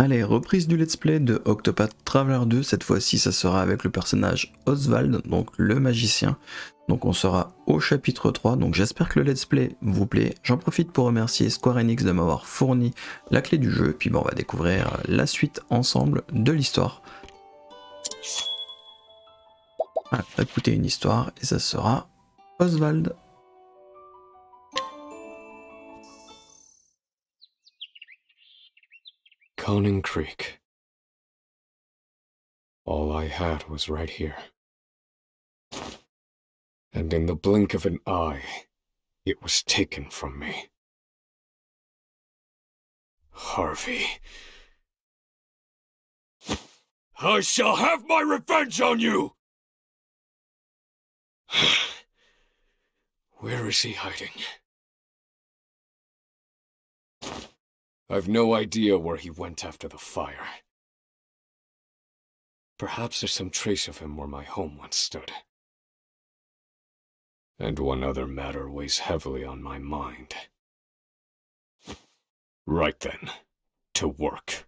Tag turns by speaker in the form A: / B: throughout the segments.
A: Allez, reprise du let's play de Octopath Traveler 2, cette fois-ci ça sera avec le personnage Osvald, donc le magicien. Donc on sera au chapitre 3, donc j'espère que le let's play vous plaît. J'en profite pour remercier Square Enix de m'avoir fourni la clé du jeu, puis bon, on va découvrir la suite ensemble de l'histoire. Voilà, écoutez une histoire et ça sera Osvald.
B: Conning Creek. All I had was right here. And in the blink of an eye, it was taken from me. Harvey. I shall have my revenge on you! Where is he hiding? I've no idea where he went after the fire. Perhaps there's some trace of him where my home once stood. And one other matter weighs heavily on my mind. Right then, to work.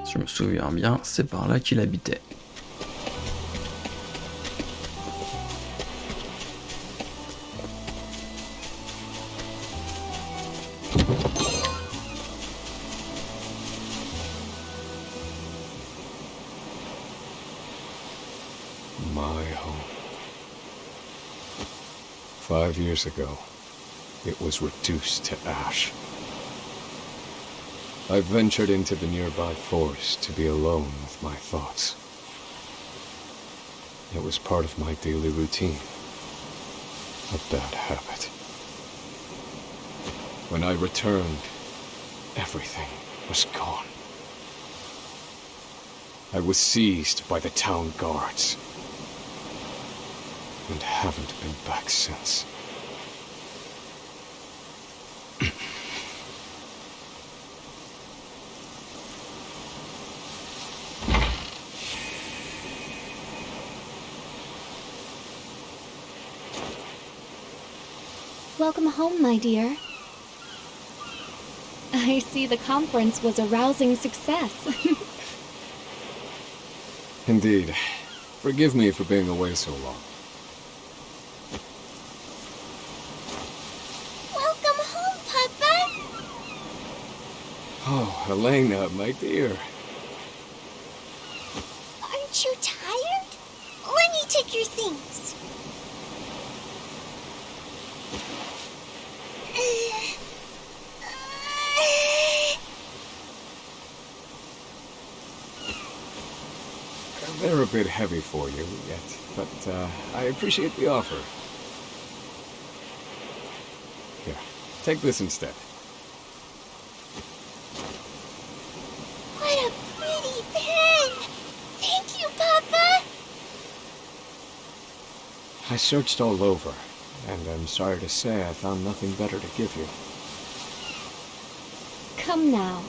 A: Si je me souviens bien, c'est par là qu'il habitait.
B: My home. 5 years ago, it was reduced to ash. I ventured into the nearby forest to be alone with my thoughts. It was part of my daily routine. A bad habit. When I returned, everything was gone. I was seized by the town guards. And haven't been back since.
C: Welcome home, my dear. I see the conference was a rousing success.
B: Indeed. Forgive me for being away so long.
C: Welcome home, Papa!
B: Oh, Elena, my dear.
C: Aren't you tired? Let me take your things.
B: They're a bit heavy for you yet, but I appreciate the offer. Here, take this instead.
C: What a pretty pen! Thank you, Papa!
B: I searched all over, and I'm sorry to say I found nothing better to give you.
C: Come now.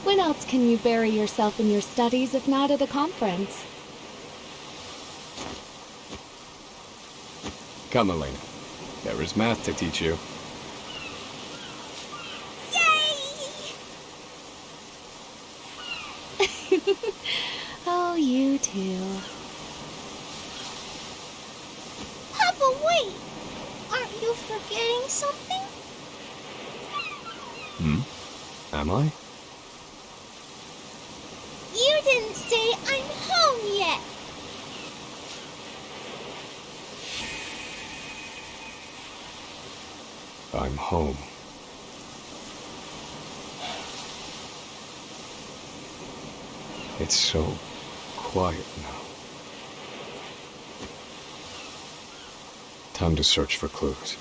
C: When else can you bury yourself in your studies if not at a conference?
B: Come, Elena. There is math to teach you.
C: Yay! Oh, you too. Papa, wait! Aren't you forgetting something?
B: Am I?
C: You didn't say I'm home yet!
B: I'm home. It's so quiet now. Time to search for clues.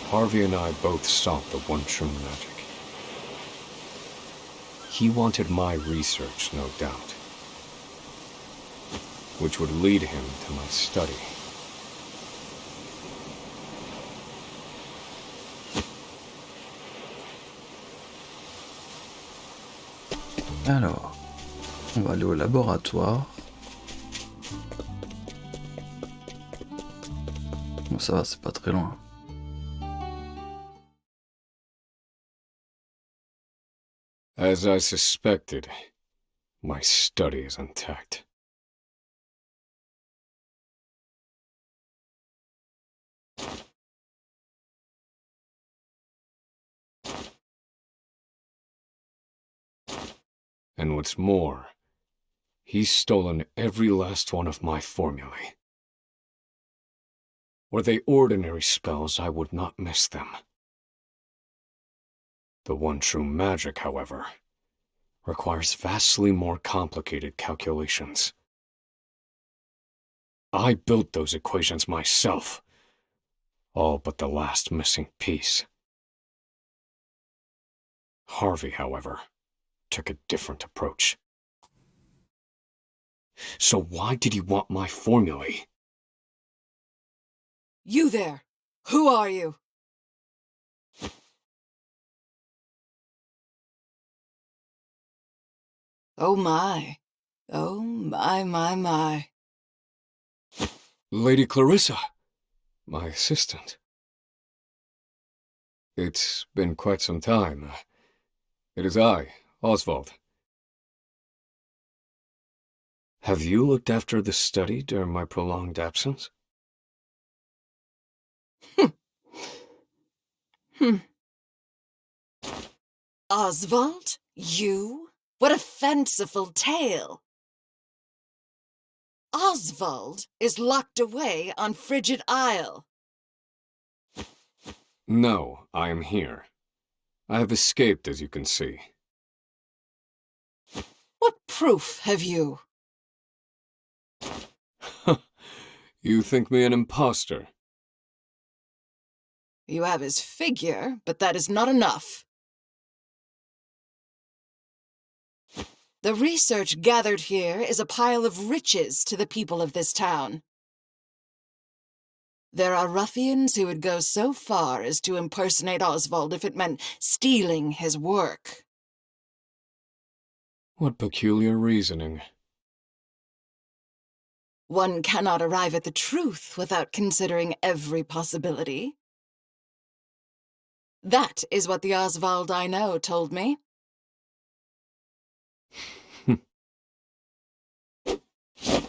B: Harvey and I both sought the one true magic. He wanted my research, no doubt, which would lead him to my study.
A: Alors, on va aller au laboratoire. Bon, ça va, c'est pas très loin.
B: As I suspected, my study is intact. And what's more, he's stolen every last one of my formulae. Were they ordinary spells, I would not miss them. The one true magic, however, requires vastly more complicated calculations. I built those equations myself, all but the last missing piece. Harvey, however, took a different approach. So why did he want my formulae?
D: You there! Who are you? Oh my. Oh my.
B: Lady Clarissa, my assistant. It's been quite some time. It is I, Osvald. Have you looked after the study during my prolonged absence?
D: Osvald? You? What a fanciful tale! Osvald is locked away on Frigid Isle.
B: No, I am here. I have escaped, as you can see.
D: What proof have you?
B: You think me an imposter?
D: You have his figure, but that is not enough. The research gathered here is a pile of riches to the people of this town. There are ruffians who would go so far as to impersonate Osvald if it meant stealing his work.
B: What peculiar reasoning.
D: One cannot arrive at the truth without considering every possibility. That is what the Osvald I know told me.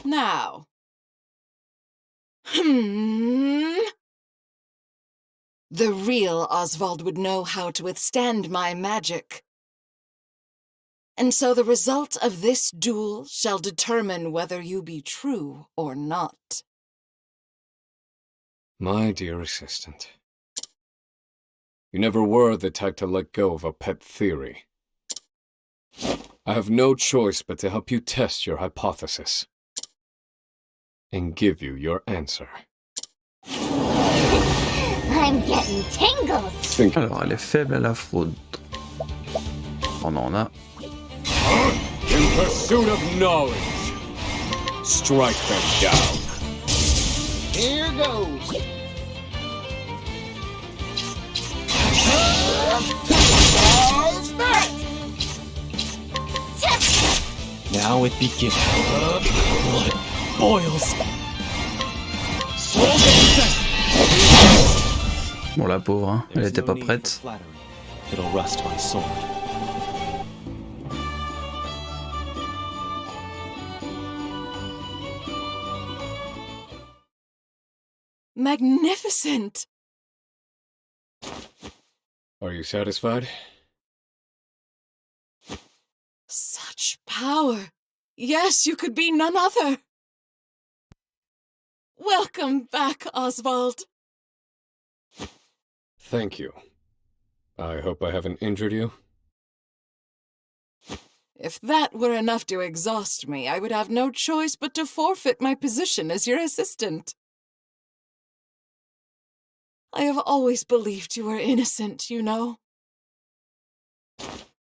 D: Now. The real Osvald would know how to withstand my magic. And so the result of this duel shall determine whether you be true or not.
B: My dear assistant. You never were the type to let go of a pet theory. I have no choice but to help you test your hypothesis. And give you your answer.
C: I'm getting tingles.
A: Alors, elle est faible à la fraude. On en a.
B: In pursuit of knowledge, strike them down.
E: Here goes. Now it begins. Blood boils.
A: Bon, la pauvre, hein, elle était pas prête.
E: It'll rust my sword.
D: Magnificent!
B: Are you satisfied?
D: Such power! Yes, you could be none other! Welcome back, Osvald.
B: Thank you. I hope I haven't injured you.
D: If that were enough to exhaust me, I would have no choice but to forfeit my position as your assistant. I have always believed you were innocent, you know.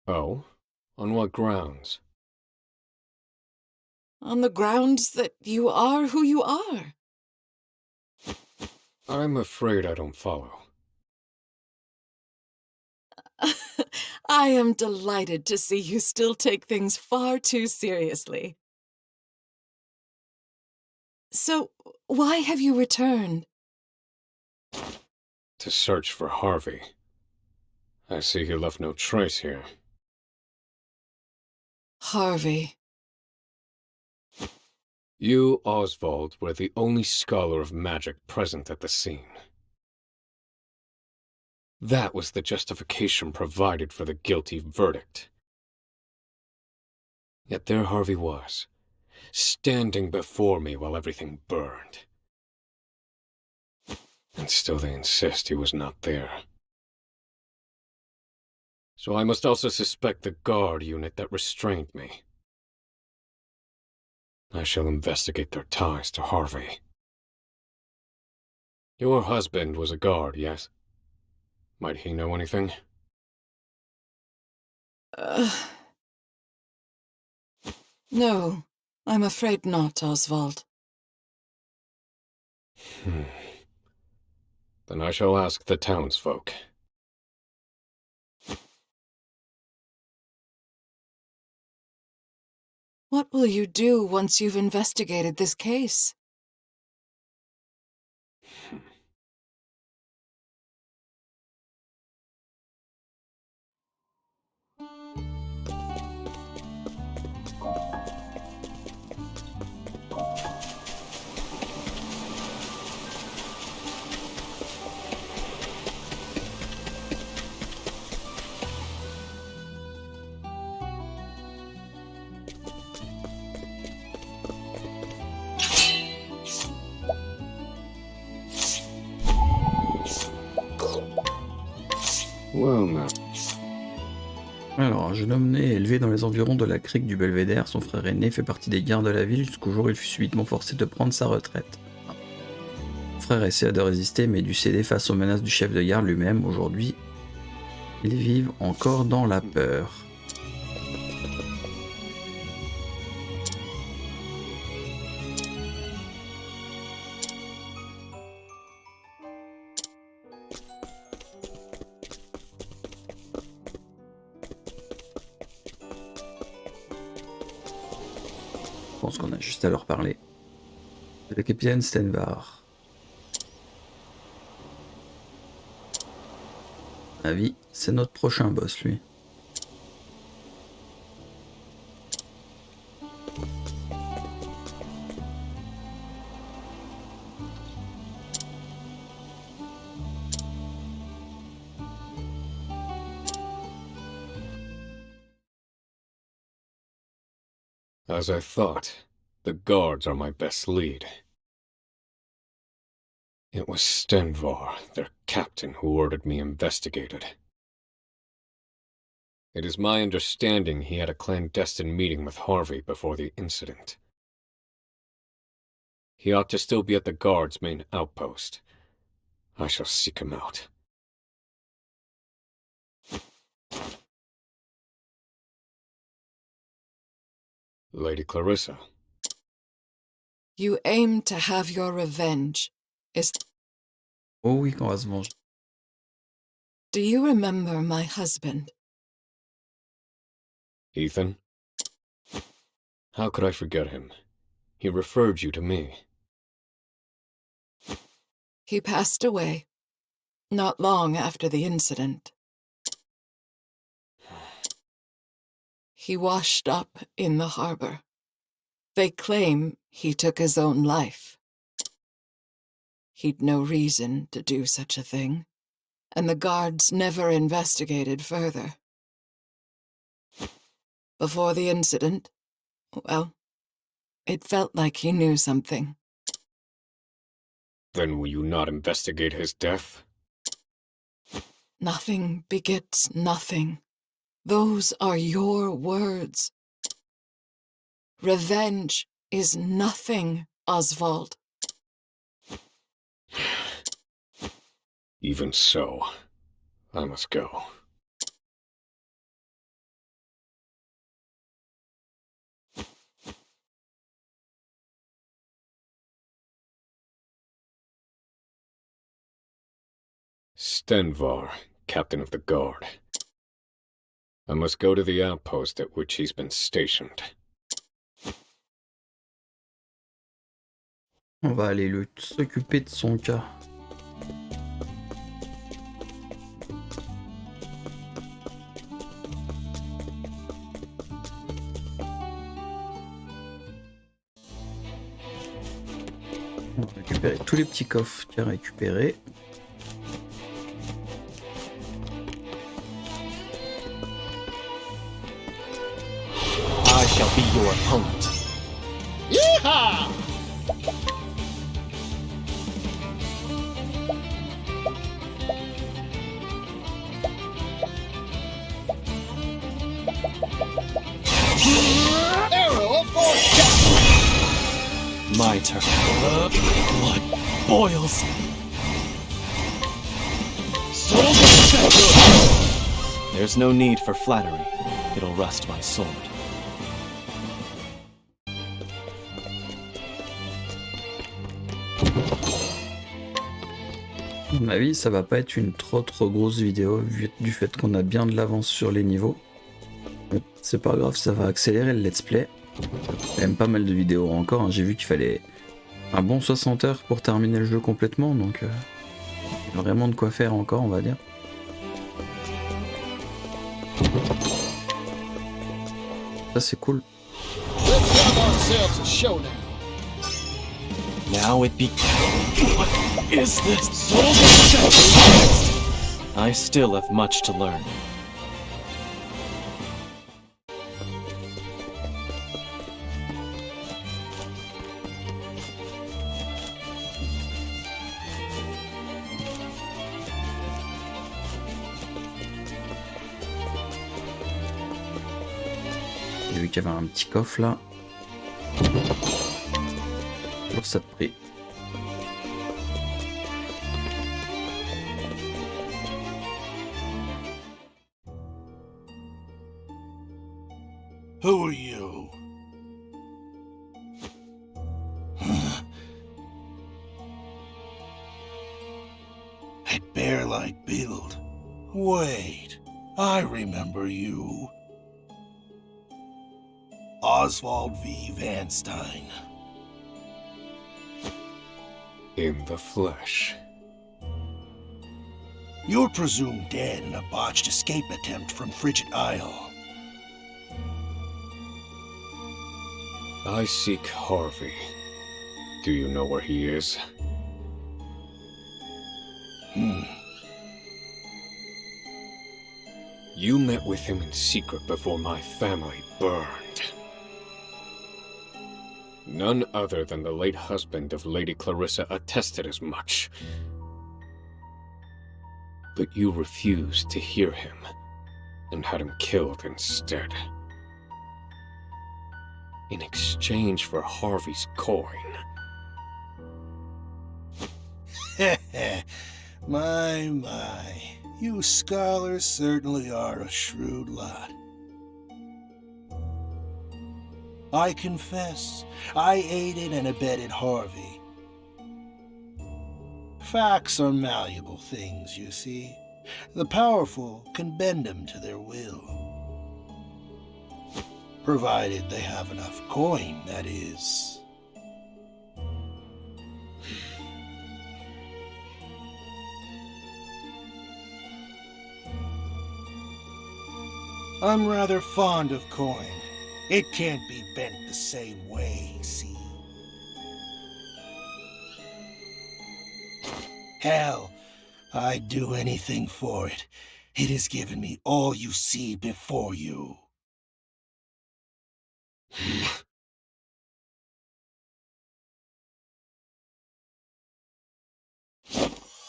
B: Oh? On what grounds?
D: On the grounds that you are who you are.
B: I'm afraid I don't follow.
D: I am delighted to see you still take things far too seriously. So, why have you returned?
B: To search for Harvey. I see he left no trace here.
D: Harvey.
B: You, Osvald, were the only scholar of magic present at the scene. That was the justification provided for the guilty verdict. Yet there Harvey was, standing before me while everything burned. And still they insist he was not there. So I must also suspect the guard unit that restrained me. I shall investigate their ties to Harvey. Your husband was a guard, yes? Might he know anything?
D: No, I'm afraid not, Osvald.
B: Then I shall ask the townsfolk.
D: What will you do once you've investigated this case?
B: Well, now.
A: Alors, un jeune homme né et élevé dans les environs de la crique du Belvédère, son frère aîné fait partie des gardes de la ville jusqu'au jour où il fut subitement forcé de prendre sa retraite. Son frère essaya de résister mais dut céder face aux menaces du chef de garde lui-même. Aujourd'hui, ils vivent encore dans la peur. Je pense qu'on a juste à leur parler. Le capitaine Stenvar. Avis, c'est notre prochain boss, lui.
B: As I thought, the guards are my best lead. It was Stenvar, their captain, who ordered me investigated. It is my understanding he had a clandestine meeting with Harvey before the incident. He ought to still be at the guard's main outpost. I shall seek him out. Lady Clarissa.
D: You aim to have your revenge.
A: Oh oui, qu'on va se venger.
D: Do you remember my husband?
B: Ethan? How could I forget him? He referred you to me.
D: He passed away, not long after the incident. He washed up in the harbor. They claim he took his own life. He'd no reason to do such a thing, and the guards never investigated further. Before the incident, well, it felt like he knew something.
B: Then will you not investigate his death?
D: Nothing begets nothing. Those are your words. Revenge is nothing, Osvald.
B: Even so, I must go. Stenvar, captain of the guard. I must go to the outpost at which he's been stationed.
A: On va aller s'occuper de son cas. On va récupérer tous les petits coffres qu'il y a récupérés.
E: I shall be your opponent.
F: Yeehaw! Arrow of fortune!
E: My turn. Blood boils. There's no need for flattery. It'll rust my sword.
A: À mon avis, ça va pas être une trop grosse vidéo vu du fait qu'on a bien de l'avance sur les niveaux. Bon, c'est pas grave, ça va accélérer le let's play. Il y a quand même pas mal de vidéos encore, hein. J'ai vu qu'il fallait un bon 60 heures pour terminer le jeu complètement, donc il y a vraiment de quoi faire encore, on va dire. Ça c'est cool.
F: Let's have ourselves a showdown.
E: Now it begins. What is this? I still have much to learn.
A: J'ai vu qu'il y avait un petit coffre là. Pour ça de prix.
G: Who are you? A bear-like build. Wait, I remember you. Osvald V. Van Stein.
B: In the flesh.
G: You're presumed dead in a botched escape attempt from Frigid Isle.
B: I seek Harvey. Do you know where he is? You met with him in secret before my family burned. None other than the late husband of Lady Clarissa attested as much. But you refused to hear him, and had him killed instead. In exchange for Harvey's coin.
G: My. You scholars certainly are a shrewd lot. I confess, I aided and abetted Harvey. Facts are malleable things, you see. The powerful can bend them to their will. Provided they have enough coin, that is. I'm rather fond of coin. It can't be bent the same way, see? Hell, I'd do anything for it. It has given me all you see before you.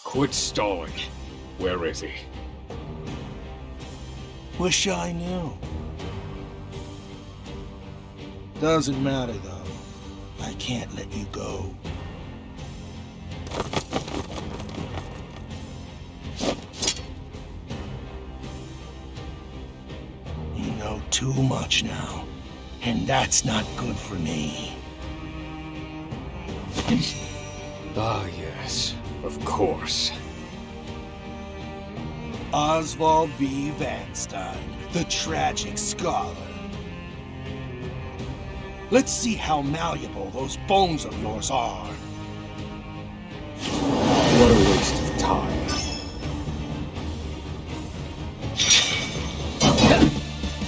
B: Quit stalling. Where is he?
G: Wish I knew. Doesn't matter, though. I can't let you go. You know too much now, and that's not good for me.
B: Ah, yes, of course.
G: Osvald V. Van Stein. the tragic scholar. Let's see how malleable those bones of yours are.
B: What a waste of time.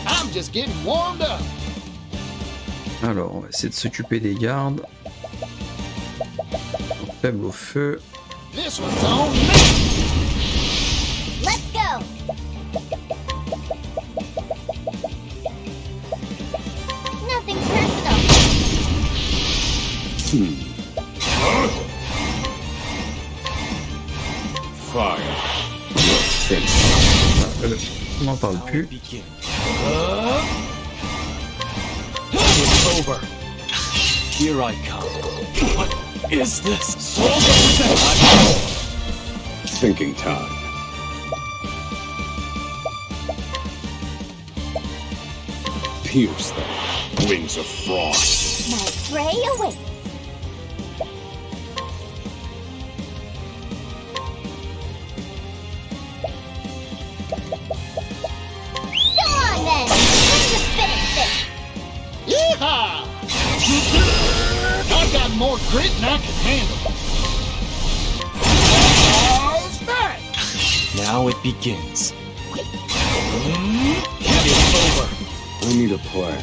F: I'm just getting warmed up.
A: Alors, on va essayer de s'occuper des gardes. Faible au feu.
F: This one's on me.
C: Let's go! Nothing personal.
B: Fire. You're finished.
A: On n'en parle plus.
E: It's over. Here I come. What is this?
B: Thinking time. Pierce them. Wings of frost.
C: My prey awaits. Go on then! Let's finish this!
F: Yeehaw! I've got more grit than I can handle. How's that?
E: Now it begins. It's over.
B: I need a plan.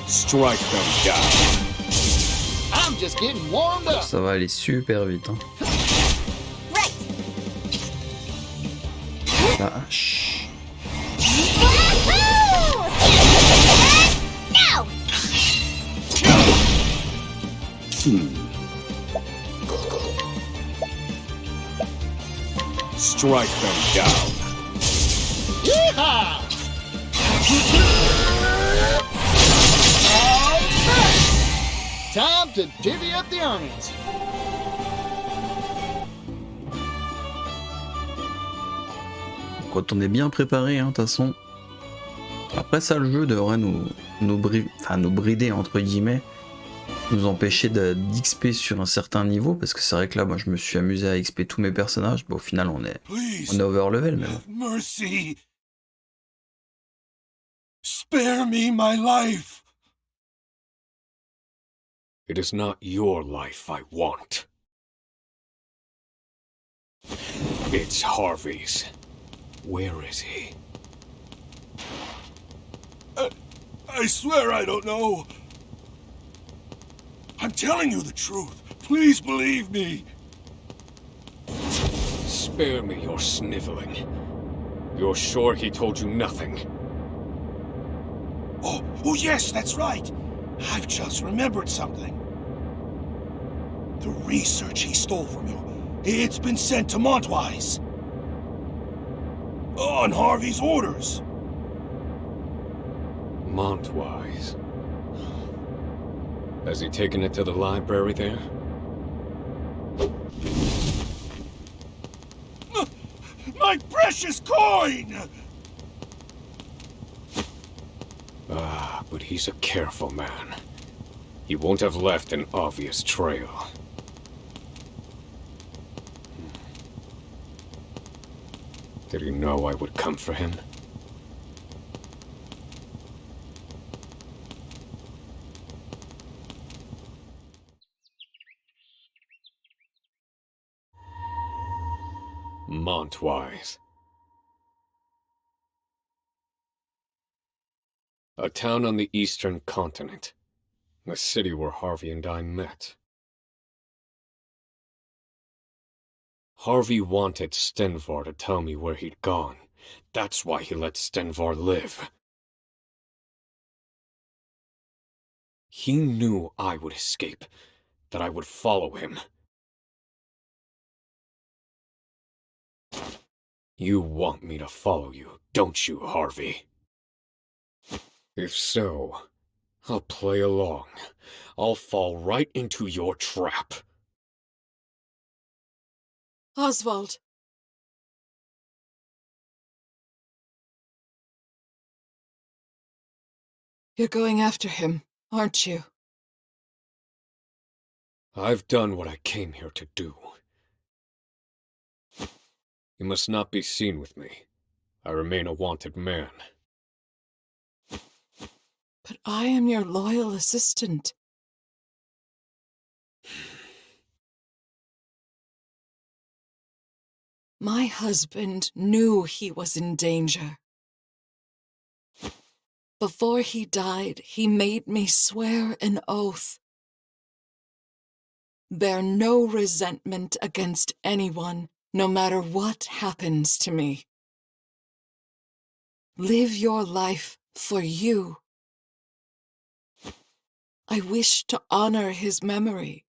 B: Strike them down.
F: I'm just getting warmed up.
A: Ça va aller super vite. Hein.
C: Right!
A: La hache.
C: Wahoo! Now!
B: Strike them down.
F: Yeehaw! Time to divvy up the earnings.
A: Quand on est bien préparé, hein, de toute façon. Après ça, le jeu devrait nous brider, entre guillemets. Nous empêcher d'XP sur un certain niveau. Parce que c'est vrai que là, moi, je me suis amusé à XP tous mes personnages. Bon, au final, on est over level, mais bon.
G: Have mercy. Spare me my life.
B: It is not your life I want. It's Harvey's. Where is he?
G: I swear I don't know. I'm telling you the truth. Please believe me.
B: Spare me your sniveling. You're sure he told you nothing?
G: Oh yes, that's right. I've just remembered something. The research he stole from you, it's been sent to Montwise. On Harvey's orders.
B: Montwise. Has he taken it to the library there?
G: My precious coin!
B: Ah, but he's a careful man. He won't have left an obvious trail. Did he know I would come for him? Montwise. A town on the eastern continent. The city where Harvey and I met. Harvey wanted Stenvar to tell me where he'd gone. That's why he let Stenvar live. He knew I would escape, that I would follow him. You want me to follow you, don't you, Harvey? If so, I'll play along. I'll fall right into your trap.
D: Osvald. You're going after him, aren't you?
B: I've done what I came here to do. You must not be seen with me. I remain a wanted man.
D: But I am your loyal assistant. My husband knew he was in danger. Before he died, he made me swear an oath. Bear no resentment against anyone, no matter what happens to me. Live your life for you. I wish to honor his memory,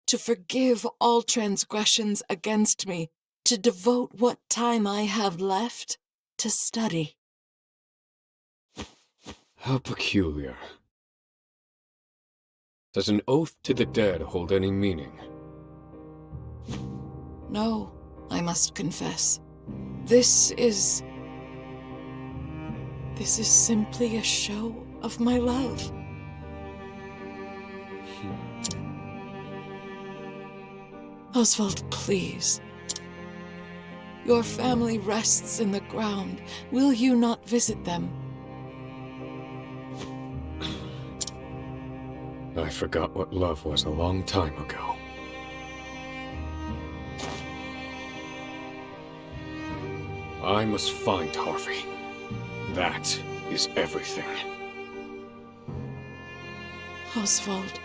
D: to forgive all transgressions against me, to devote what time I have left to study.
B: How peculiar. Does an oath to the dead hold any meaning?
D: No, I must confess. This is simply a show of my love. Osvald, please. Your family rests in the ground. Will you not visit them?
B: I forgot what love was a long time ago. I must find Harvey. That is everything.
D: Osvald.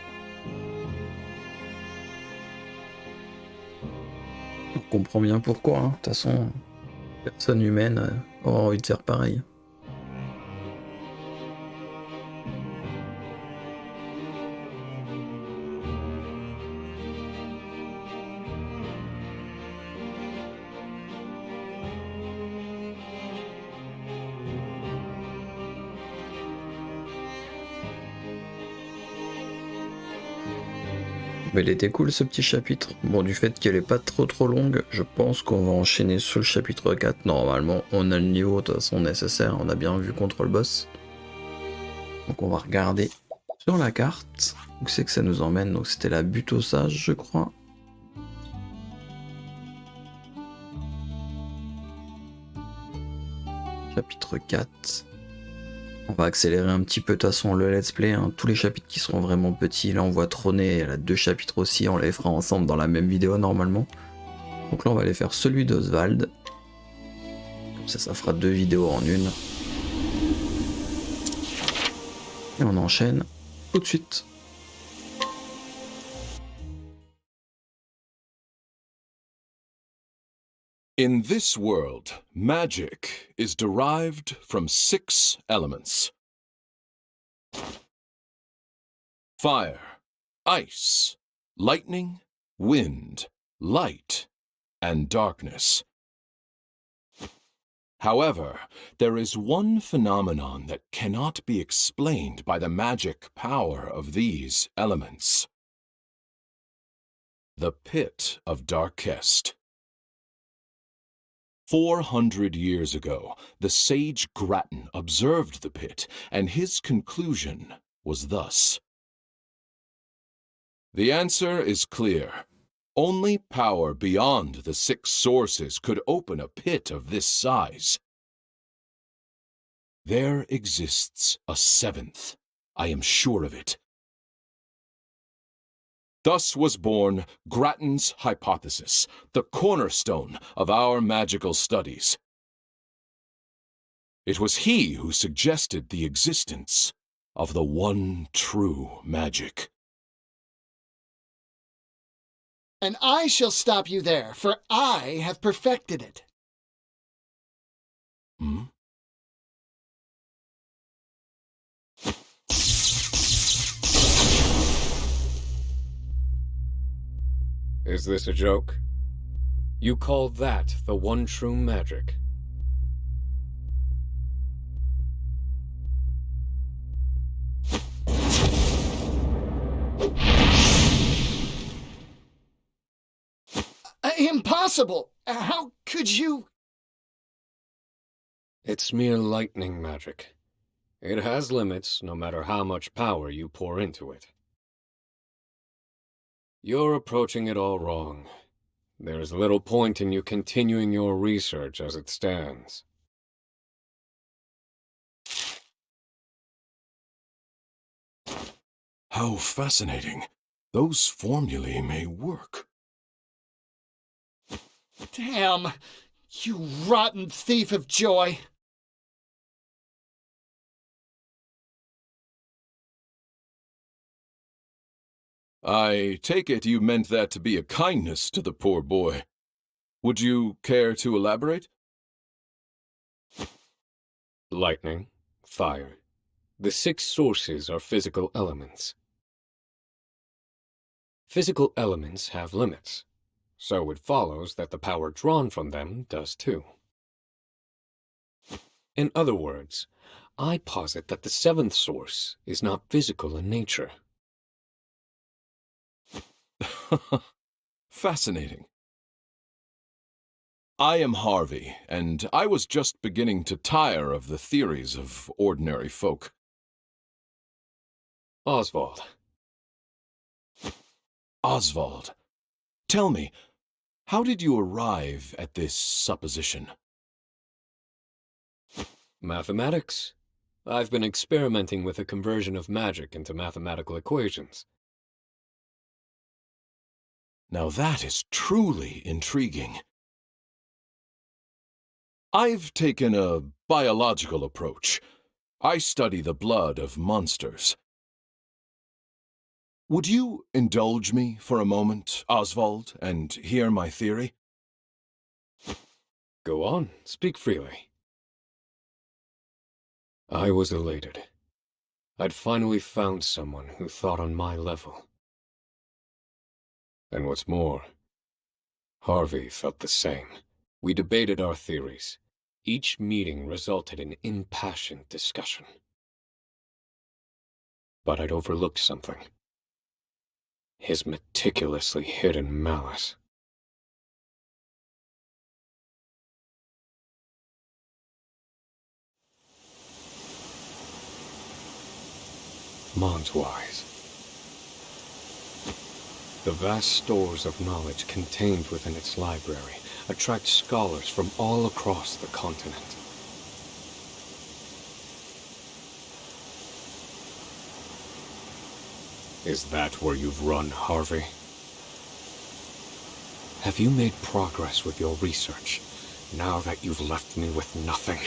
A: On comprend bien pourquoi, hein. De toute façon, personne humaine aura envie de faire pareil. Mais il était cool ce petit chapitre. Bon, du fait qu'elle est pas trop longue, je pense qu'on va enchaîner sur le chapitre 4. Normalement, on a le niveau de toute façon nécessaire. On a bien vu contre le boss. Donc on va regarder sur la carte où c'est que ça nous emmène. Donc c'était la butte aux sages, je crois. Chapitre 4. On va accélérer un petit peu de toute façon le let's play, hein. Tous les chapitres qui seront vraiment petits, là on voit trôner, elle a 2 chapitres aussi, on les fera ensemble dans la même vidéo normalement. Donc là on va aller faire celui d'Osvald. Comme ça fera 2 vidéos en une. Et on enchaîne tout de suite.
H: In this world, magic is derived from 6 elements. Fire, ice, lightning, wind, light, and darkness. However, there is one phenomenon that cannot be explained by the magic power of these elements. The Pit of Darkest. 400 years ago, the sage Grattan observed the pit, and his conclusion was thus. The answer is clear. Only power beyond the 6 sources could open a pit of this size. There exists a 7th, I am sure of it. Thus was born Grattan's hypothesis, the cornerstone of our magical studies. It was he who suggested the existence of the one true magic.
F: And I shall stop you there, for I have perfected it.
H: Hmm?
B: Is this a joke? You call that the one true magic?
F: Impossible! How could you?
B: It's mere lightning magic. It has limits, no matter how much power you pour into it. You're approaching it all wrong. there is little point in you continuing your research as it stands.
H: How fascinating. Those formulae may work.
F: Damn! You rotten thief of joy!
H: I take it you meant that to be a kindness to the poor boy. Would you care to elaborate?
B: Lightning, fire. The 6 sources are physical elements. Physical elements have limits, so it follows that the power drawn from them does too. In other words, I posit that the 7th source is not physical in nature.
H: Fascinating. I am Harvey, and I was just beginning to tire of the theories of ordinary folk.
B: Osvald.
H: Osvald, tell me, how did you arrive at this supposition?
B: Mathematics. I've been experimenting with the conversion of magic into mathematical equations.
H: Now that is truly intriguing. I've taken a biological approach. I study the blood of monsters. Would you indulge me for a moment, Osvald, and hear my theory?
B: Go on, speak freely. I was elated. I'd finally found someone who thought on my level. And what's more, Harvey felt the same. We debated our theories. Each meeting resulted in impassioned discussion. But I'd overlooked something. His meticulously hidden malice. Monswise. The vast stores of knowledge contained within its library attract scholars from all across the continent. Is that where you've run, Harvey? Have you made progress with your research, now that you've left me with nothing?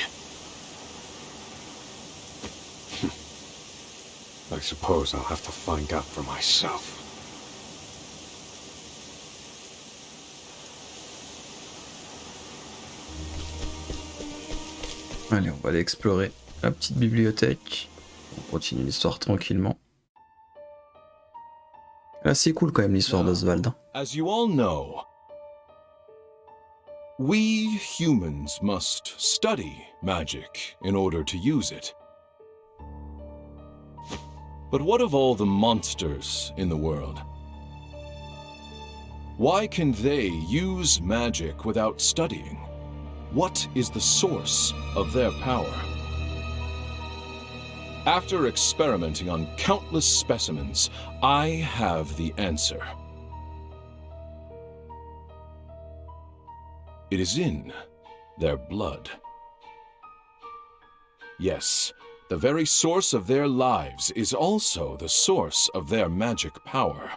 B: I suppose I'll have to find out for myself.
A: Allez, on va aller explorer la petite bibliothèque. On continue l'histoire tranquillement. Là, c'est cool quand même l'histoire d'Osvald.
H: As you all know, we humans must study magic in order to use it. But what of all the monsters in the world? Why can they use magic without studying? What is the source of their power? After experimenting on countless specimens, I have the answer. It is in their blood. Yes, the very source of their lives is also the source of their magic power.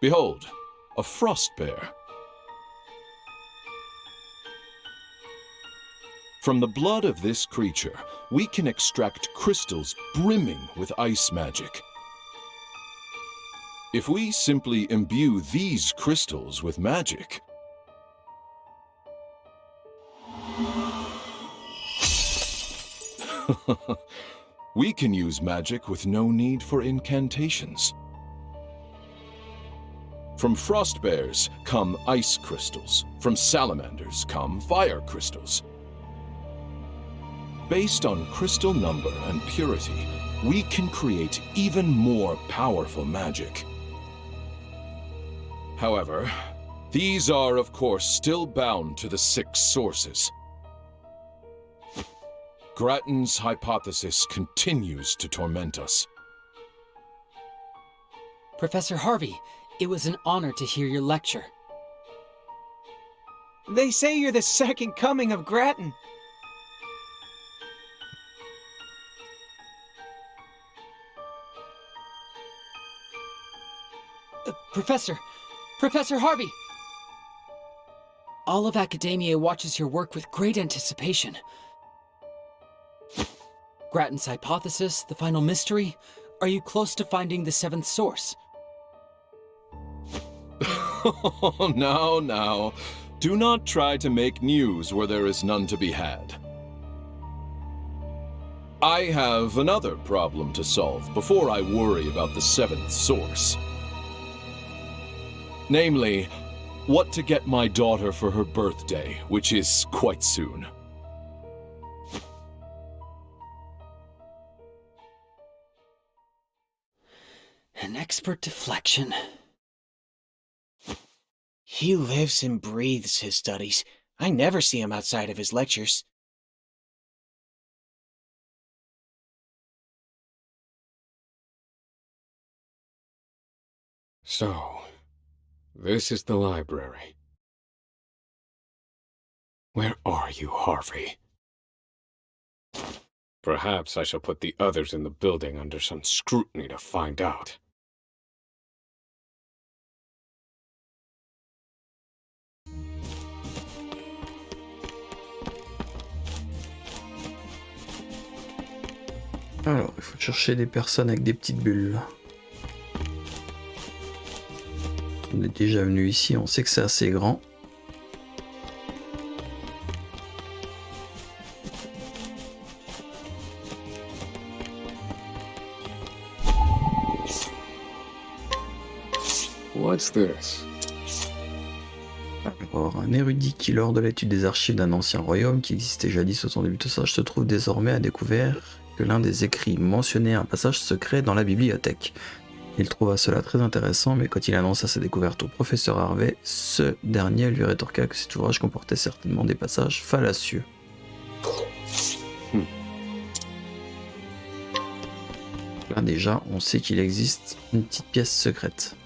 H: Behold, a frost bear. From the blood of this creature, we can extract crystals brimming with ice magic. If we simply imbue these crystals with magic, we can use magic with no need for incantations. From frost bears come ice crystals. From salamanders come fire crystals. Based on crystal number and purity, we can create even more powerful magic. However, these are, of course, still bound to the 6 sources. Grattan's hypothesis continues to torment us.
I: Professor Harvey, It was an honor to hear your lecture.
E: They say you're the second coming of Grattan.
I: Professor Harvey! All of academia watches your work with great anticipation. Grattan's hypothesis, the final mystery. Are you close to finding the seventh source?
H: Oh, now. Do not try to make news where there is none to be had. I have another problem to solve before I worry about the seventh source. Namely, what to get my daughter for her birthday, which is quite soon.
I: An expert deflection.
E: He lives and breathes his studies. I never see him outside of his lectures.
B: So, this is the library. Where are you, Harvey? Perhaps I shall put the others in the building under some scrutiny to find out.
A: Alors, il faut chercher des personnes avec des petites bulles. On est déjà venu ici, on sait que c'est assez grand.
B: What's this?
A: Alors, un érudit qui, lors de l'étude des archives d'un ancien royaume qui existait jadis au temps des Butosages, se trouve désormais à découvert que l'un des écrits mentionnait un passage secret dans la bibliothèque. Il trouva cela très intéressant, mais quand il annonça sa découverte au professeur Harvey, ce dernier lui rétorqua que cet ouvrage comportait certainement des passages fallacieux. Là déjà, on sait qu'il existe une petite pièce secrète.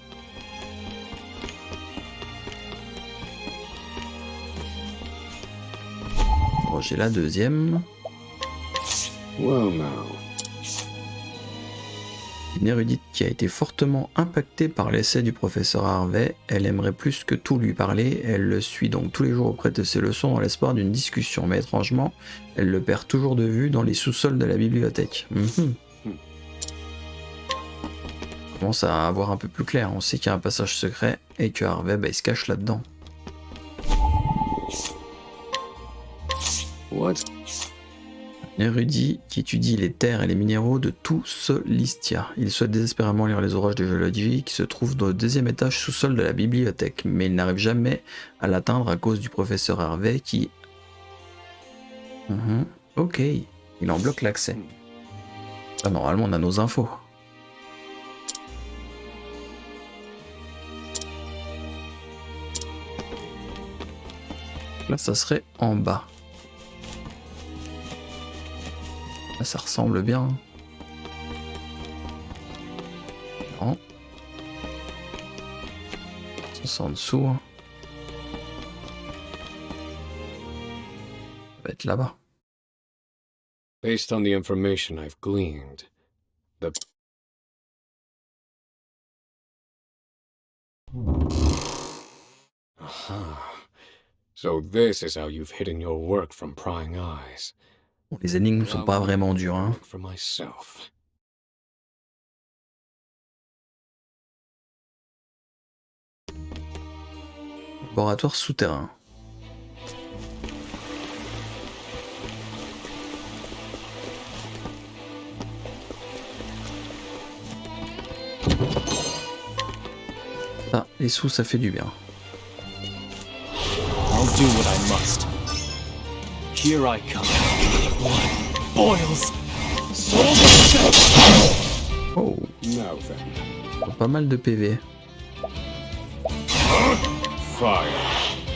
A: Bon, j'ai la deuxième.
B: Well now.
A: Une érudite qui a été fortement impactée par l'essai du professeur Harvey, elle aimerait plus que tout lui parler, elle le suit donc tous les jours auprès de ses leçons dans l'espoir d'une discussion, mais étrangement, elle le perd toujours de vue dans les sous-sols de la bibliothèque. On commence à avoir un peu plus clair, on sait qu'il y a un passage secret et que Harvey il se cache là-dedans.
B: What?
A: Un érudit qui étudie les terres et les minéraux de tout Solistia. Il souhaite désespérément lire les ouvrages de géologie qui se trouvent au deuxième étage sous-sol de la bibliothèque, mais il n'arrive jamais à l'atteindre à cause du professeur Harvey qui... Ok, il en bloque l'accès. Ah, normalement on a nos infos. Là ça serait en bas. Là, ça ressemble bien. Non. Ça c'est en dessous. Ça va être là-bas.
B: Based on the information I've gleaned, the... Aha. So this is how you've hidden your work from prying eyes.
A: Bon, les énigmes ne sont pas vraiment dures, hein.
B: For myself.
A: Laboratoire souterrain. Ah, les sous, ça fait du bien.
E: I'll do what I must. Here I come. Blood boils. Souls are set.
A: Oh,
B: Now then.
A: pas mal de PV.
B: Fire.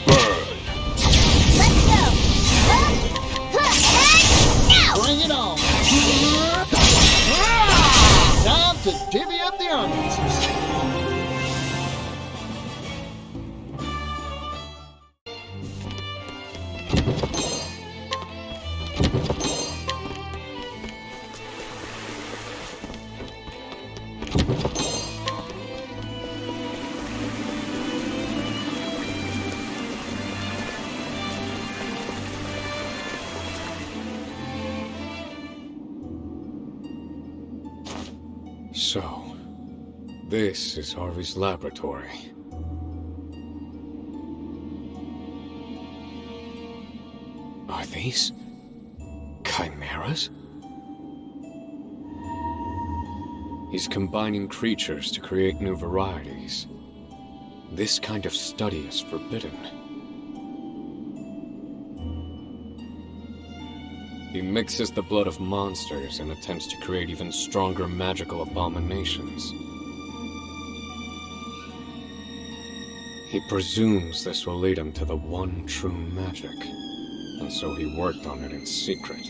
B: Burn.
F: Bring it on! Time to divvy up the onions.
B: So, this is Harvey's laboratory. Are these chimeras? He's combining creatures to create new varieties. This kind of study is forbidden. He mixes the blood of monsters and attempts to create even stronger magical abominations. He presumes this will lead him to the one true magic, and so he worked on it in secret.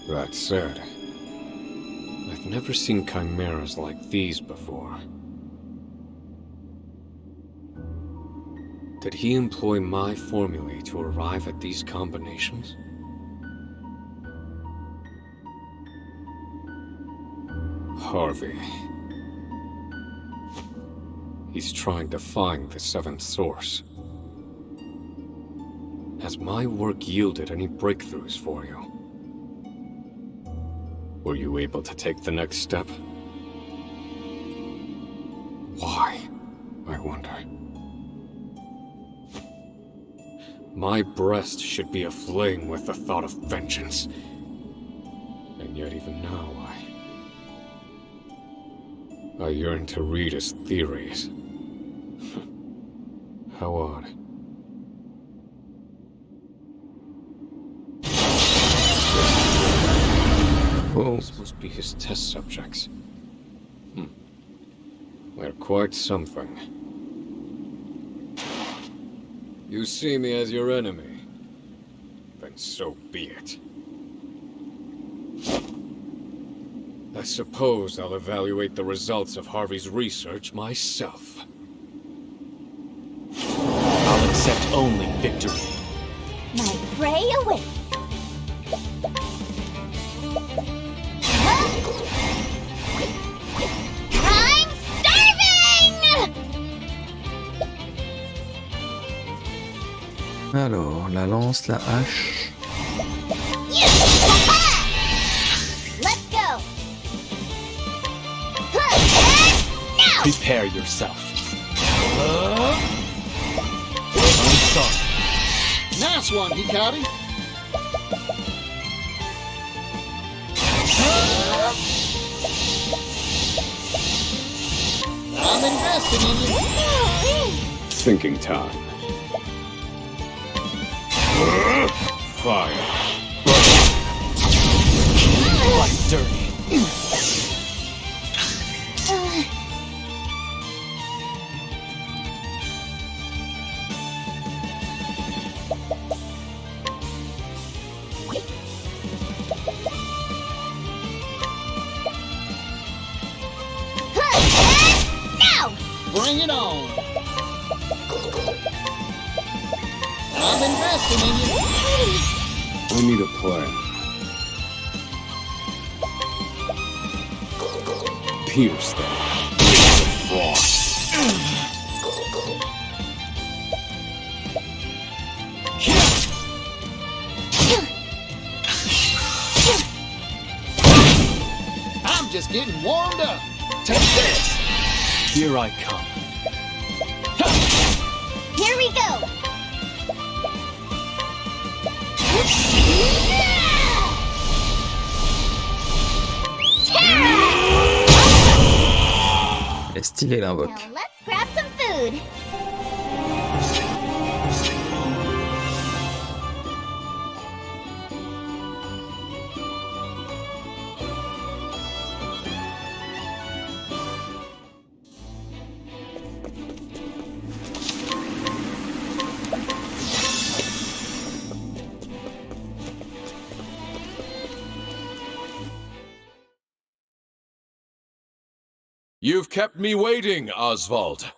B: That said, I've never seen chimeras like these before. Did he employ my formulae to arrive at these combinations? Harvey. He's trying to find the seventh source. Has my work yielded any breakthroughs for you? Were you able to take the next step? Why, I wonder? My breast should be aflame with the thought of vengeance. And yet even now I yearn to read his theories. How odd.
A: Whoa.
B: These must be his test subjects. They're quite something. You see me as your enemy, then so be it. I suppose I'll evaluate the results of Harvey's research myself.
E: I'll accept only victory.
C: My prey awaits. I'm starving!
A: Alors, la lance, la hache.
C: Let's go!
E: Prepare yourself. I'm sorry.
F: Nice one, Hikari. I'm investing in you.
B: Thinking time. Fire.
E: Fight dirty.
F: Bring it on. I'm investing in you.
B: I need a plan. Pierce them. Frost.
F: I'm just getting warmed up. Take this.
E: Here I come.
C: Here we go!
A: Elle est stylée l'invoque.
C: Now let's grab some food.
H: You've kept me waiting, Osvald.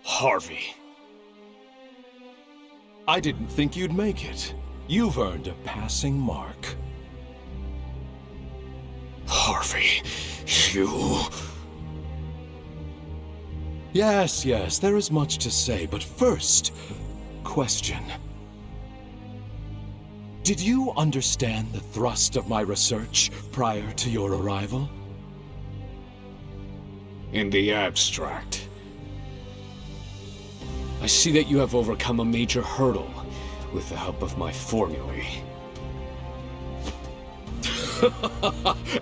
E: Harvey.
H: I didn't think you'd make it. You've earned a passing mark.
B: Harvey, you...
H: Yes, there is much to say, but first, question. Did you understand the thrust of my research prior to your arrival?
B: In the abstract. I see that you have overcome a major hurdle with the help of my formulae.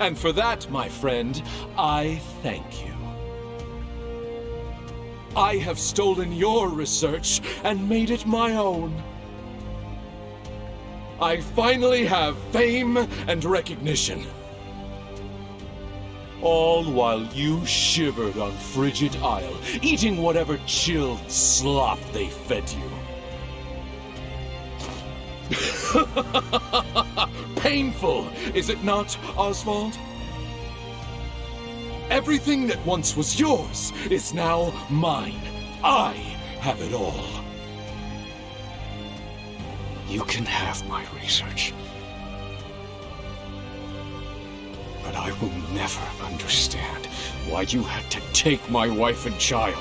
H: And for that, my friend, I thank you. I have stolen your research and made it my own. I finally have fame and recognition. All while you shivered on Frigid Isle, eating whatever chilled slop they fed you. Painful, is it not, Osvald? Everything that once was yours is now mine. I have it all.
B: You can have my research. But I will never understand why you had to take my wife and child.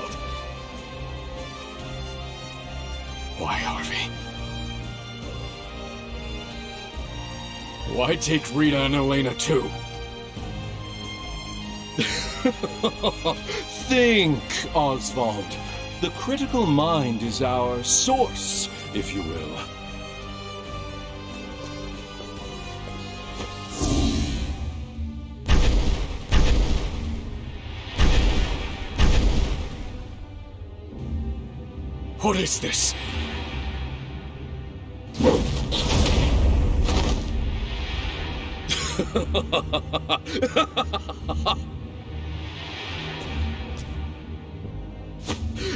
B: Why, Harvey? Why take Rita and Elena too?
H: Think, Osvald. The critical mind is our source, if you will.
B: What is this?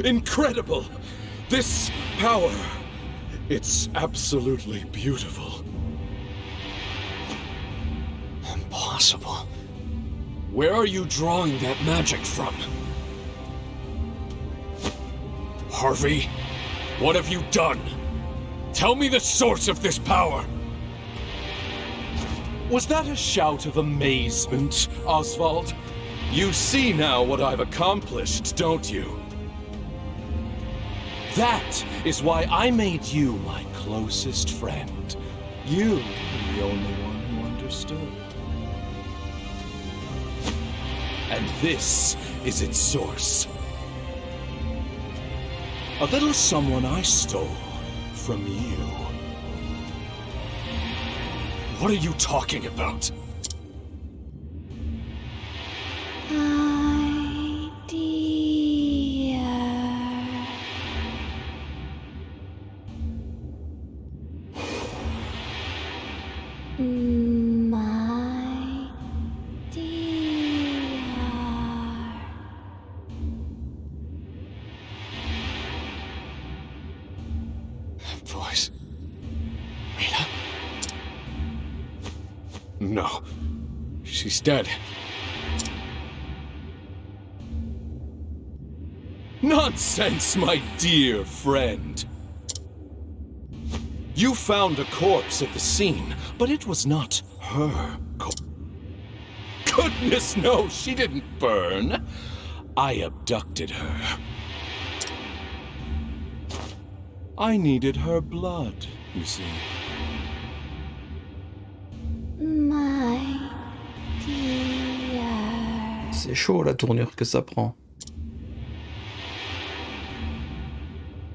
H: Incredible! This power, it's absolutely beautiful.
B: Impossible. Where are you drawing that magic from? Harvey, what have you done? Tell me the source of this power!
H: Was that a shout of amazement, Osvald? You see now what I've accomplished, don't you? That is why I made you my closest friend. You were the only one who understood. And this is its source. A little someone I stole from you.
B: What are you talking about? Voice. Rita? No. She's dead.
H: Nonsense, my dear friend. You found a corpse at the scene, but it was not her corpse. Goodness, no, she didn't burn. I abducted her. I needed her blood, you see.
C: My dear.
A: C'est chaud la tournure que ça prend.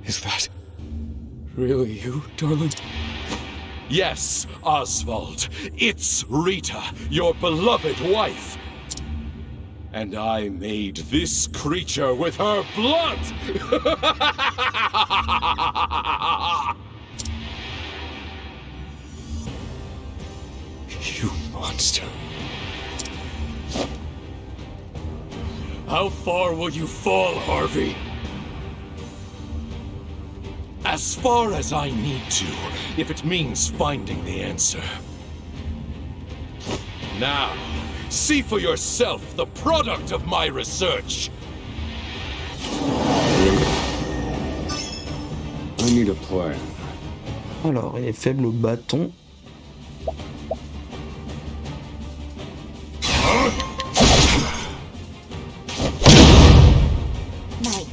B: Is that really you, darling?
H: Yes, Osvald. It's Rita, your beloved wife. And I made this creature with her blood!
B: You monster. How far will you fall, Harvey?
H: As far as I need to, if it means finding the answer. Now, see for yourself the product of my research.
B: I need a plan.
A: Alors, il est faible au bâton.
C: My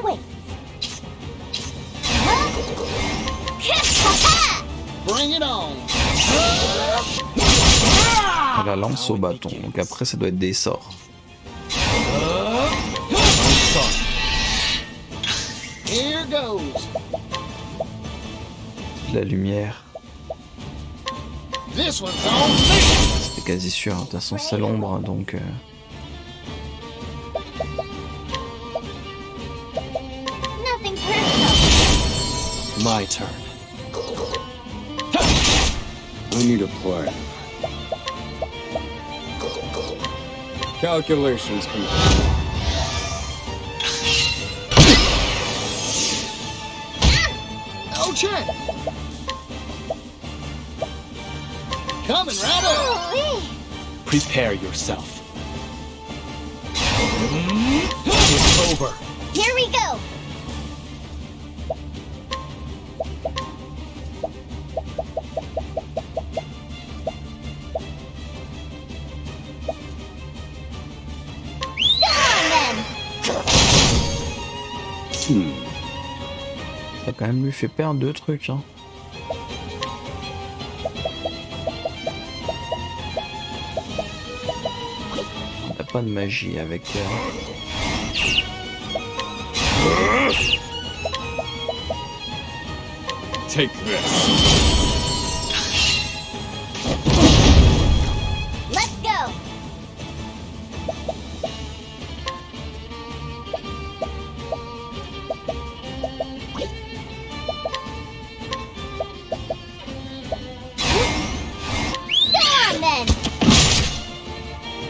C: awaits.
F: Bring it on.
A: La lance au bâton. Donc après, ça doit être des sorts.
F: Here goes.
A: La lumière.
F: This one's on me.
A: C'était quasi sûr. De toute façon, c'est l'ombre. Donc.
C: Nothing personal.
E: My turn.
B: I need a plan. Calculations complete.
F: Oh, check. Coming right up.
C: Ooh-wee.
E: Prepare yourself. It's over.
C: Here we go.
A: Ça a quand même lui fait perdre 2 trucs. Hein. On n'a pas de magie avec.
B: Take this.
C: Let's go.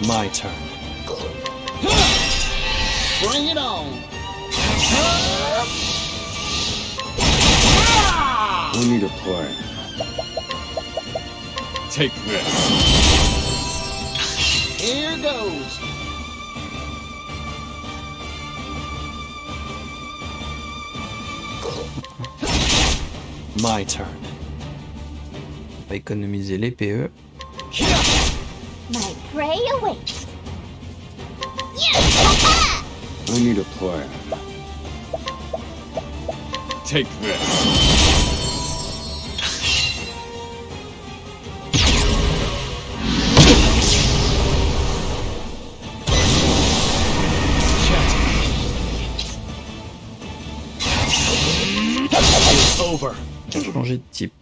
E: My turn.
F: Bring it on.
B: We need a plan. Take this.
F: Here goes.
E: My turn.
A: On va économiser les PE.
C: My prey awaits.
B: I need a plan. Take this.
E: It's over.
A: Changer de type.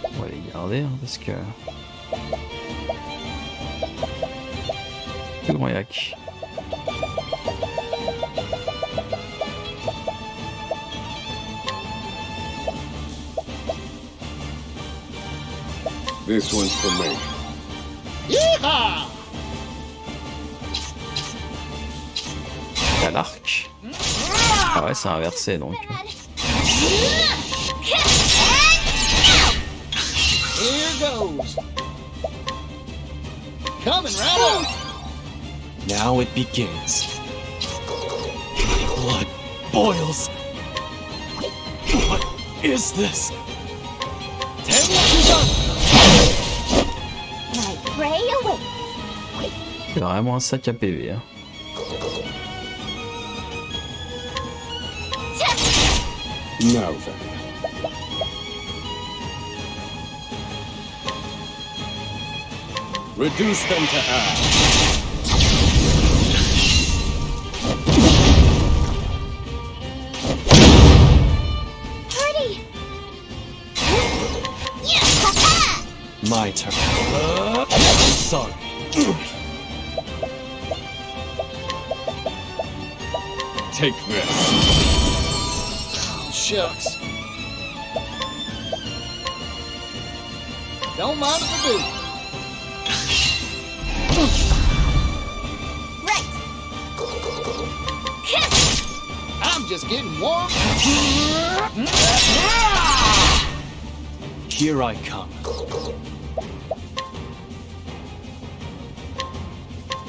A: On va les garder hein, parce que. Plus grand yak.
B: This one's for me.
F: Yeehaw!
A: T'as l'arc. Ah ouais, c'est inversé donc.
F: Here goes. Coming right up.
E: Now it begins. My blood boils. What is this?
C: My prey awaits.
A: C'est vraiment un sac à PV. Hein.
B: Now then. Reduce them to ash.
C: Party.
E: My turn. Sorry.
B: Take this.
F: Shucks. Don't mind if I do.
C: Right.
F: I'm just getting warm.
E: Here I come.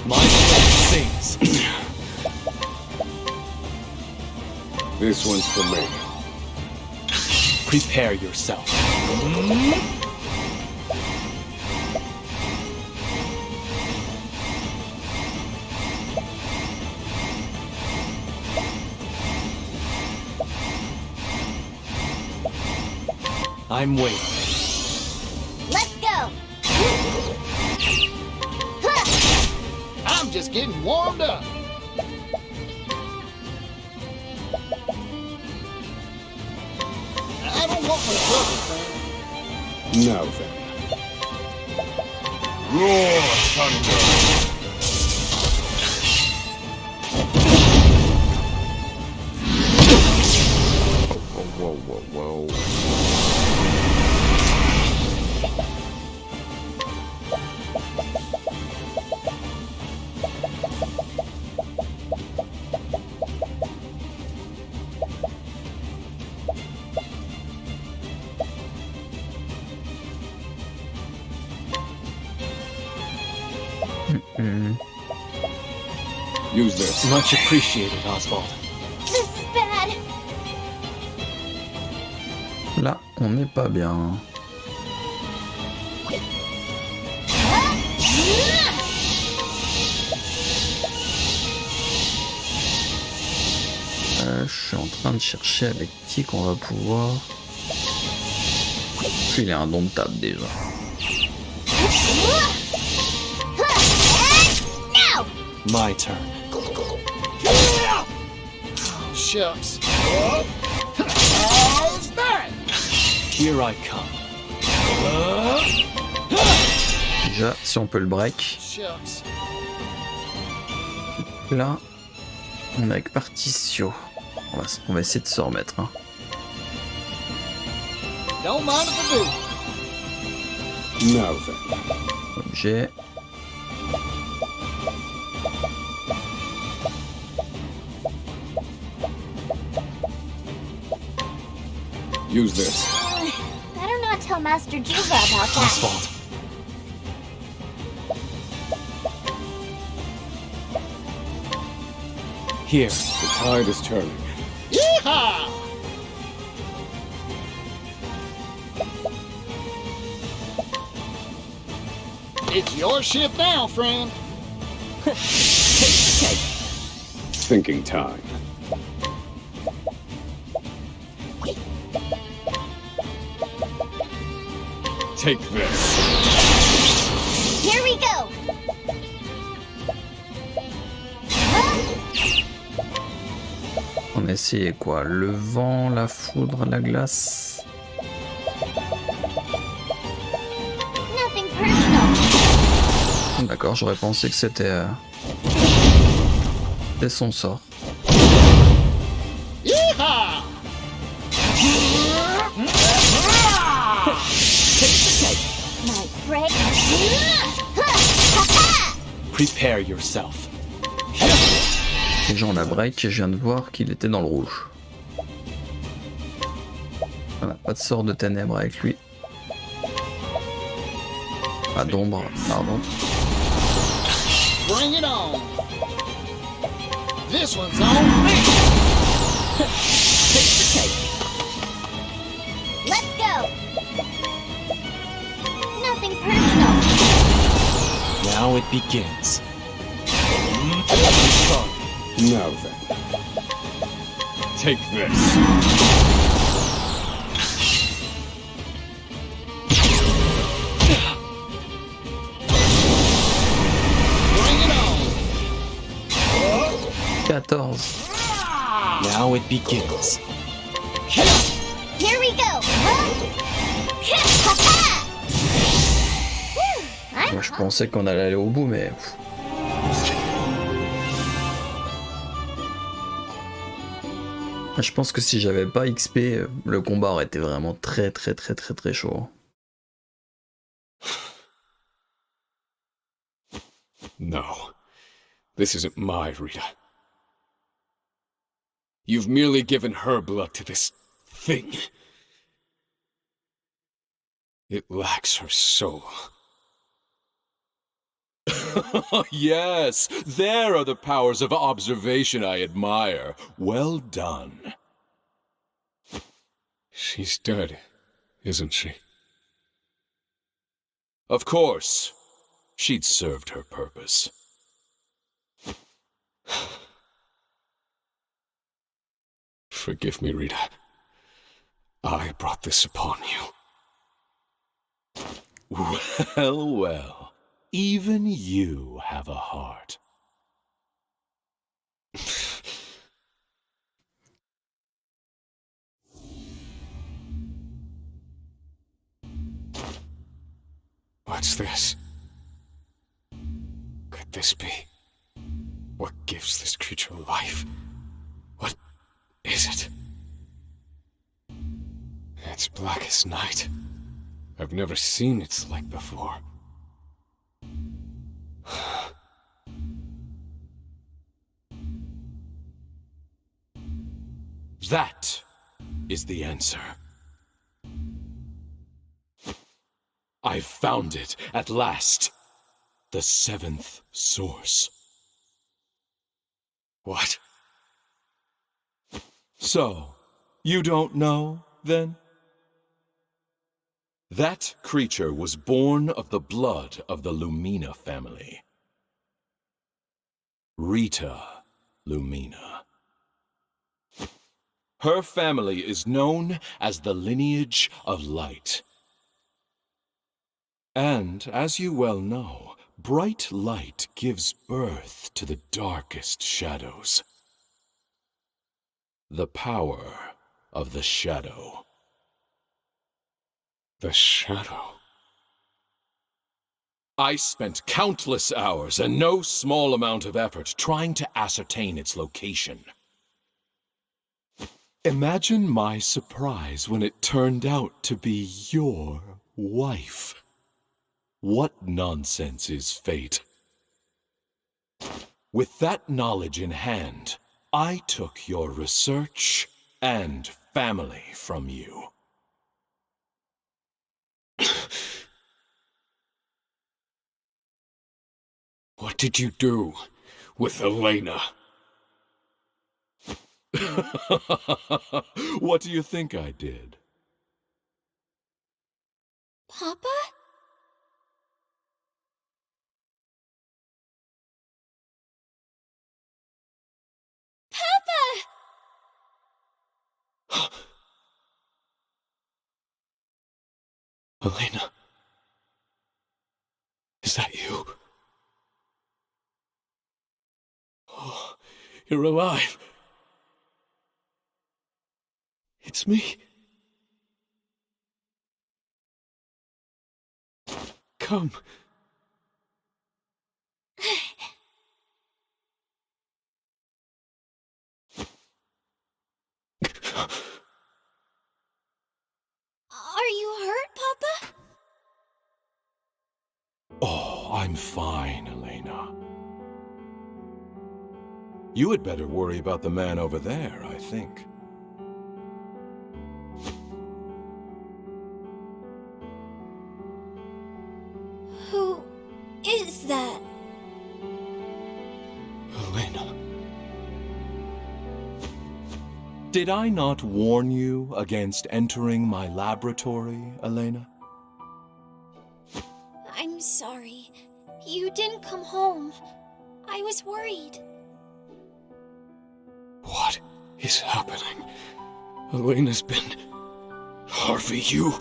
E: My blade sings.
B: This one's for me.
E: Prepare yourself. I'm waiting.
J: Let's go!
F: I'm just getting warmed up. I don't want my trouble, friend.
B: Now then. Roar, thunder! Whoa, whoa, whoa, whoa. Use this.
E: Much appreciated, Osvald.
J: This is bad.
A: Là, on n'est pas bien. Je suis en train de chercher avec qui qu'on va pouvoir. Puis il est indomptable déjà.
E: My turn.
F: Shucks. How's that?
E: Here I come.
A: Déjà, si on peut le break.
F: Shucks.
A: Là, on est avec Particio. On va essayer de se remettre. Hein.
F: Don't mind if I do.
B: Now then.
A: Objet.
B: Use this.
J: Better not tell Master Juva about that.
E: Osvald. Here.
B: The tide is turning.
F: Yeehaw! It's your shift now, friend.
B: Thinking time. Take this.
J: Here we go!
A: On a essayé quoi? Le vent, la foudre, la glace.
J: Nothing personal.
A: D'accord, j'aurais pensé que c'était son sort.
F: Yeehaw!
J: Might break.
E: Prepare yourself.
A: Déjà on a break et je viens de voir qu'il était dans le rouge. Voilà, pas de sort de ténèbres avec lui. Pas d'ombre, pardon.
F: Bring it on. This one's on me.
J: Let's go! Nothing personal.
E: Now it begins.
B: Now then. Take this.
F: Bring it on.
A: 14.
E: Now it begins.
J: Here we go!
A: Moi, je pensais qu'on allait aller au bout, mais... Je pense que si j'avais pas XP, le combat aurait été vraiment très chaud.
B: No. This isn't my Rita. You've merely given her blood to this thing. It lacks her soul.
H: Yes, there are the powers of observation I admire. Well done.
B: She's dead, isn't she?
H: Of course. She'd served her purpose.
B: Forgive me, Rita. I brought this upon you.
H: Well, well. Even you have a heart.
B: What's this? Could this be? What gives this creature life? What is it? It's black as night. I've never seen its like before.
H: That is the answer. I've found it at last. The seventh source.
B: What?
H: So, you don't know, then? That creature was born of the blood of the Lumina family. Rita Lumina. Her family is known as the lineage of light. And, as you well know, bright light gives birth to the darkest shadows. The power of the shadow.
B: The shadow.
H: I spent countless hours and no small amount of effort trying to ascertain its location. Imagine my surprise when it turned out to be your wife. What nonsense is fate? With that knowledge in hand, I took your research and family from you.
B: What did you do with Elena?
H: What do you think I did?
J: Papa? Papa!
B: Elena? Is that you? Oh, you're alive. It's me. Come.
J: Are you hurt, Papa?
H: Oh, I'm fine, Elena. You had better worry about the man over there, I think.
J: Who is that?
B: Elena.
H: Did I not warn you against entering my laboratory, Elena?
J: I'm sorry. You didn't come home. I was worried.
B: What is happening? Elena's been... Harvey, you...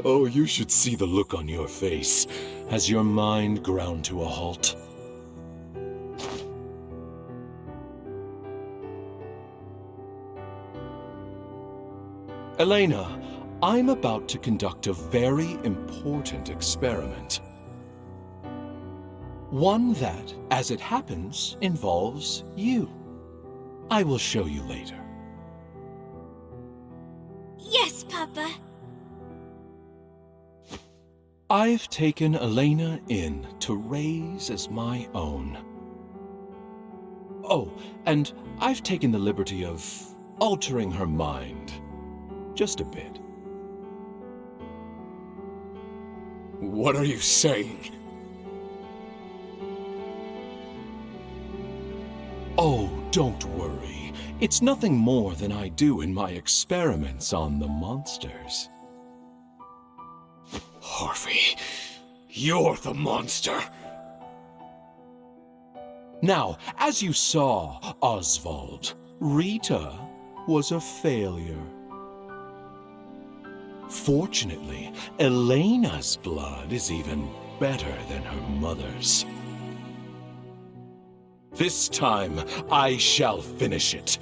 H: Oh, you should see the look on your face as your mind ground to a halt. Elena, I'm about to conduct a very important experiment. One that, as it happens, involves you. I will show you later.
J: Yes, Papa.
H: I've taken Elena in to raise as my own. Oh, and I've taken the liberty of altering her mind. Just a bit.
B: What are you saying?
H: Oh, don't worry. It's nothing more than I do in my experiments on the monsters.
G: Harvey, you're the monster.
H: Now, as you saw, Osvald, Rita was a failure. Fortunately, Elena's blood is even better than her mother's. This time, I shall finish it.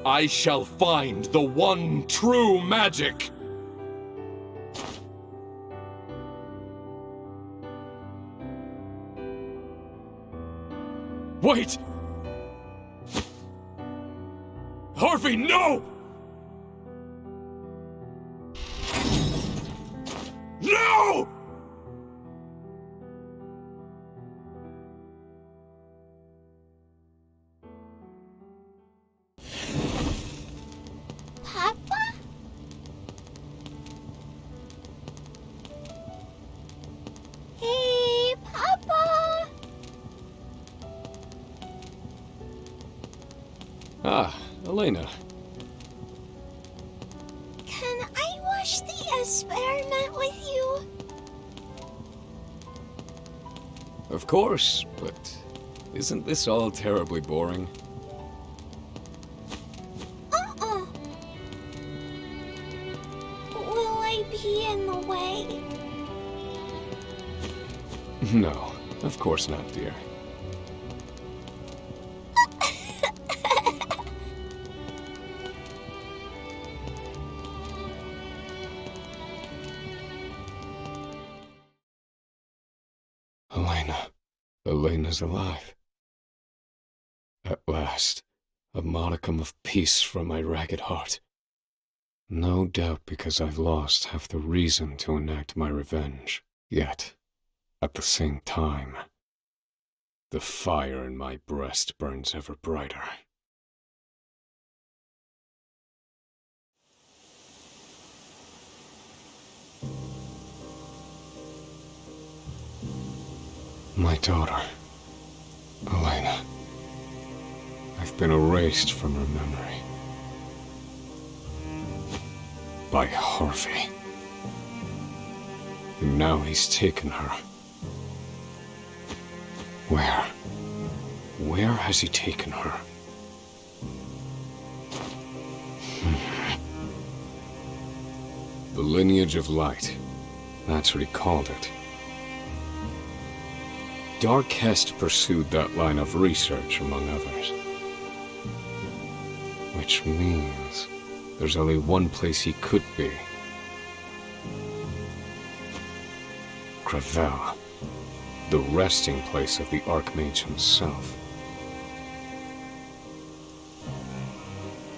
H: I shall find the one true magic.
G: Wait! Harvey, no! No!
J: Papa? Hey, Papa!
B: Ah, Elena.
J: Can I watch the experiment with you?
B: Of course, but isn't this all terribly boring?
J: Will I be in the way?
B: No, of course not, dear. Elena's alive. At last, a modicum of peace from my ragged heart. No doubt because I've lost half the reason to enact my revenge. Yet, at the same time, the fire in my breast burns ever brighter. My daughter, Elena. I've been erased from her memory. By Harvey. And now he's taken her. Where? Where has he taken her? The lineage of light. That's what he called it. Darkest pursued that line of research, among others. Which means there's only one place he could be. Gravel, the resting place of the Archmage himself.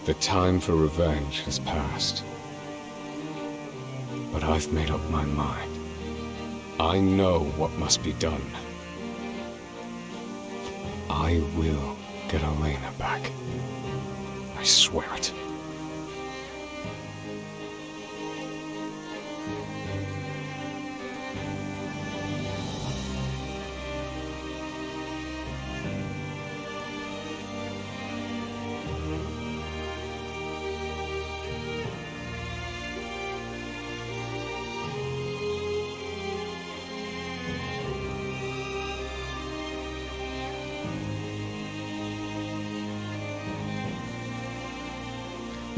B: The time for revenge has passed. But I've made up my mind. I know what must be done. I will get Elena back. I swear it.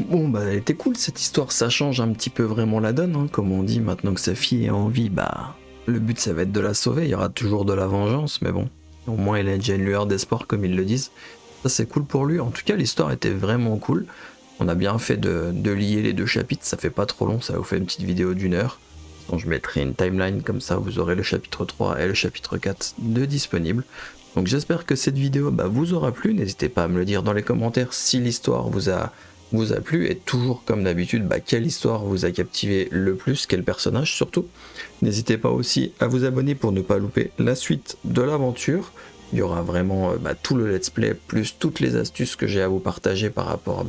A: Bon bah elle était cool cette histoire, ça change un petit peu vraiment la donne, hein. Comme on dit, maintenant que sa fille est en vie, bah le but ça va être de la sauver, il y aura toujours de la vengeance, mais bon, au moins il a déjà une lueur d'espoir comme ils le disent, ça c'est cool pour lui, en tout cas l'histoire était vraiment cool, on a bien fait de lier les deux chapitres, ça fait pas trop long, ça vous fait une petite vidéo d'1 heure, donc je mettrai une timeline comme ça, vous aurez le chapitre 3 et le chapitre 4 de disponibles. Donc j'espère que cette vidéo vous aura plu, n'hésitez pas à me le dire dans les commentaires si l'histoire vous a plu, et toujours comme d'habitude, quelle histoire vous a captivé le plus, quel personnage surtout. N'hésitez pas aussi à vous abonner pour ne pas louper la suite de l'aventure. Il y aura vraiment tout le let's play, plus toutes les astuces que j'ai à vous partager par rapport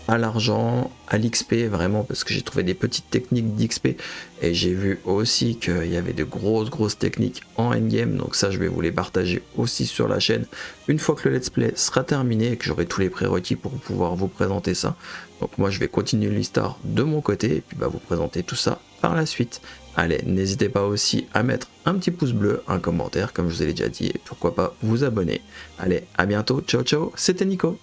A: à l'argent, à l'XP, vraiment, parce que j'ai trouvé des petites techniques d'XP, et j'ai vu aussi qu'il y avait de grosses techniques en endgame, donc ça je vais vous les partager aussi sur la chaîne une fois que le let's play sera terminé et que j'aurai tous les prérequis pour pouvoir vous présenter ça. Donc moi je vais continuer l'histoire de mon côté et puis vous présenter tout ça par la suite. Allez, n'hésitez pas aussi à mettre un petit pouce bleu, un commentaire comme je vous ai déjà dit, et pourquoi pas vous abonner. Allez, à bientôt, ciao ciao, c'était Nico.